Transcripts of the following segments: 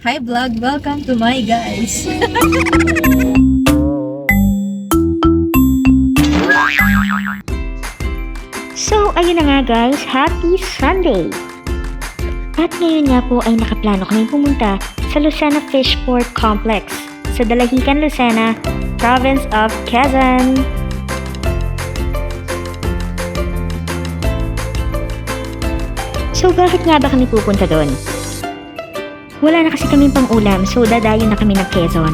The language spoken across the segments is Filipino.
Hi vlog! Welcome to my guys! So, ayun na nga guys, happy Sunday! At ngayon nga po ay nakaplano kami pumunta sa Lucena Fishport Complex sa Dalahican, Lucena, Province of Quezon. So, bakit nga ba kami pupunta doon? Wala na kasi kaming pang-ulam, so dadayo na kami ng Quezon.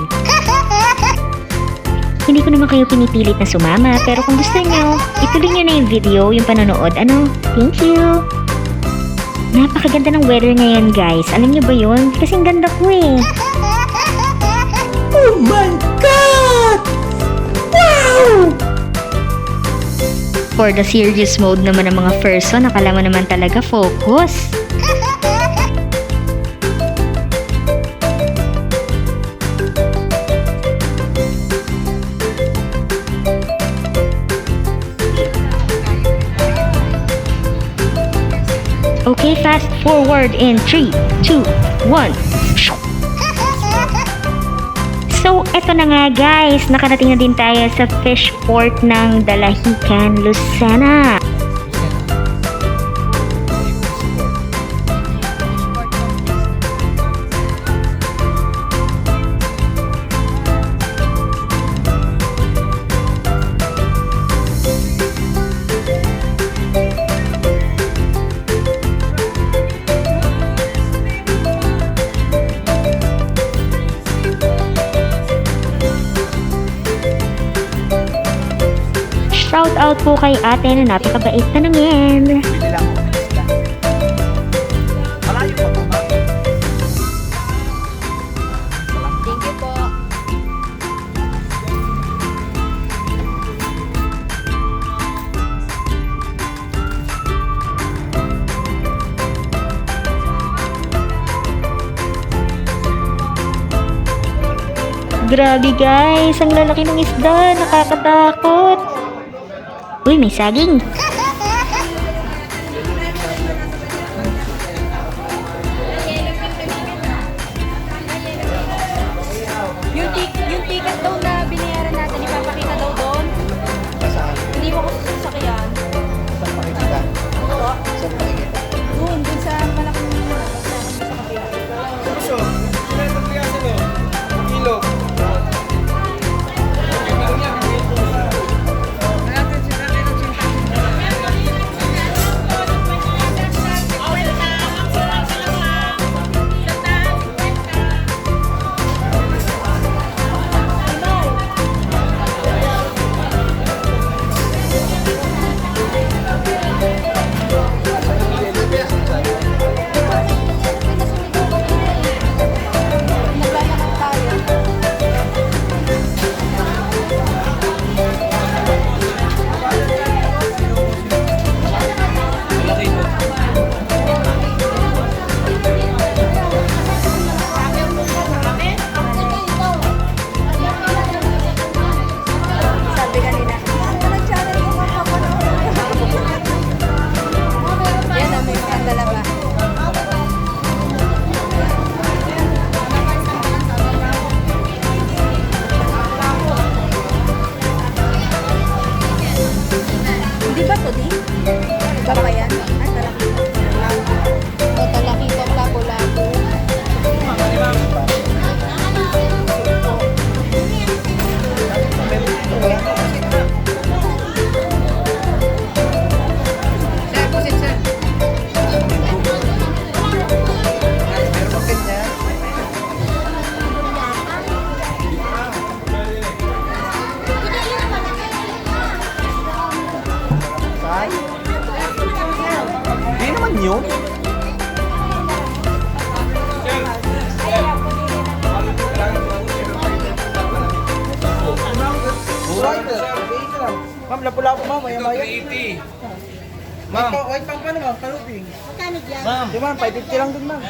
Hindi ko naman kayo pinipilit na sumama, pero kung gusto nyo, ituloy nyo na yung video, yung panonood. Thank you! Napakaganda ng weather ngayon guys. Alam nyo ba yun? Kasing ganda ko eh. Oh my God! Wow! For the serious mode naman ng mga person, akala mo naman talaga focus. Okay, fast forward in 3, 2, 1. So, eto na nga guys, nakarating na din tayo sa Fishport ng Dalahican, Lucena. Shout out po kay ate na napakabait na naman. Thank you po! Grabe guys, ang lalaki ng isda, nakakatakot. Uy, may saging. Yung ticket daw na binayaran natin, ipapakita daw doon. Hindi mo ko sasakyan. Saan pakikita? Oo. Saan pakikita? Doon sa malaking sa kabila. Puso, sila itong piyasa mo. Kilo. Naglalakad tayo. Sabi kanina, nag-channel ko kapapanood. Yan na, may mga dalawa. Hindi ba to di? Iba pa yan? Ah, talakito. O, talakito, labo-labo. Sir, pusit sir. Meron bang ganyan? Saan? Hindi naman yun. Mura ito. Ma'am, lapu-lapu ma'am, maya-maya. 80. Ma'am. White pang paano ma'am, kaluping. Ma'am, Di ma'am, 550 lang dun ma'am.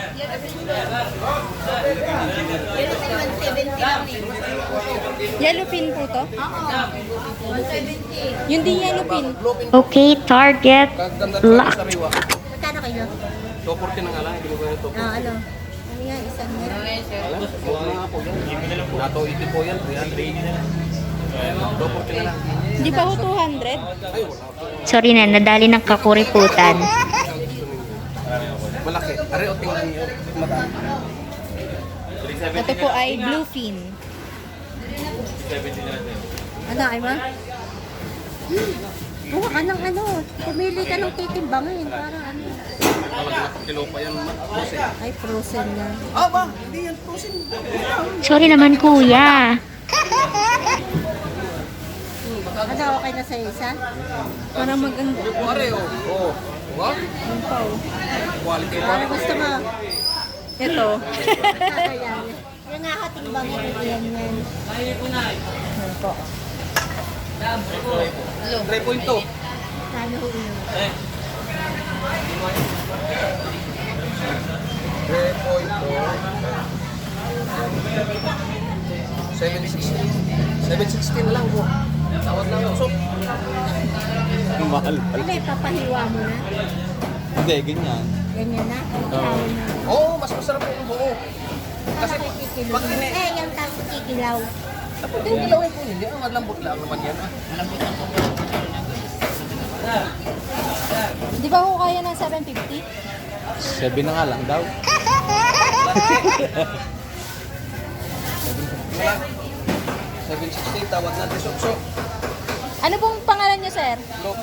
Yellow pin po to? Yung di yellow pin. Okay, target locked. Magkano kayo? 240 na nga lang, hindi mo ba ito? Ano? Ano yan? Isang yan? Nato 80 po yan, 380 na lang. Doporte na lang. Hindi ba ho 200? Sorry na, nadali ng kakuriputan. Malaki. Are o tingnan niyo. Mata. Ito po ay bluefin. Ano, ay ma? Buka ka ng ano, pumili ka ng titimbangin para ano. Kilo pa yan. Ay, frozen na. Ah, ba? Hindi yan frozen. Sorry naman kuya. Ano, okay na sa isa? Parang maganda. Are o. Oo. Wow. Quality pa. Ano gusto mo? Ito. Ayan. Yung nga ako, timbangin ko yan yan. Ano po? 3.2. Kano ho yun? 760 na lang po. Tawad lang yung soup. Mahal. Ano, papahiwa mo na? Hindi, ganyan. Ganyan na? Ihaw na. Oo, mas masarap po yung buo. Kasi kikilaw. pag tine- Yung tawag kikilaw. Tapos yung kilawin po hindi. Ang malambot lang naman yan. Malambot lang po. Di ba ho kaya ng 750? 7 na nga lang daw. 760, tawad natin soup. Ano pong pangalan nyo, sir? Look,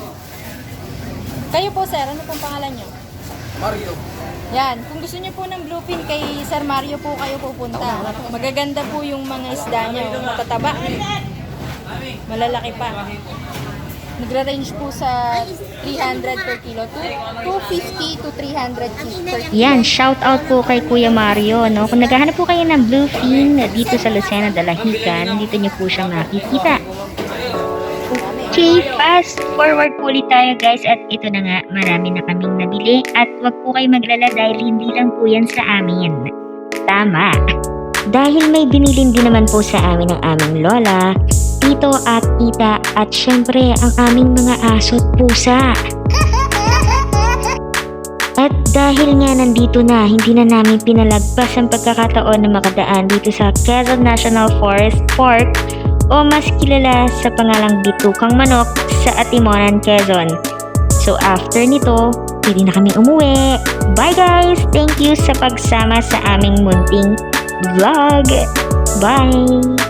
Kayo po, sir. Ano pong pangalan nyo? Mario. Yan. Kung gusto niyo po ng bluefin, kay Sir Mario po kayo pupunta. Magaganda po yung mga isda nyo. Matataba. Malalaki pa. Nagra-range po sa 300 per kilo to 250 to 300 per kilo. Yan, shout out po kay Kuya Mario, no? Kung naghahanap po kayo ng bluefin dito sa Lucena, Dalahican, dito niyo po siyang makikita. Okay, fast forward po ulit tayo guys at ito na nga, marami na kaming nabili at wag po kayo maglala dahil hindi lang po yan sa amin. Tama. Dahil may binilin din naman po sa amin ng aming lola, tito at tita at syempre ang aming mga aso at pusa. At dahil nga nandito na, hindi na namin pinalagpas ang pagkakataon na makadaan dito sa Quezon National Forest Park o mas kilala sa pangalang Bitukang Manok sa Atimonan, Quezon. So after nito, pwede na kami umuwi. Bye guys! Thank you sa pagsama sa aming munting vlog. Bye!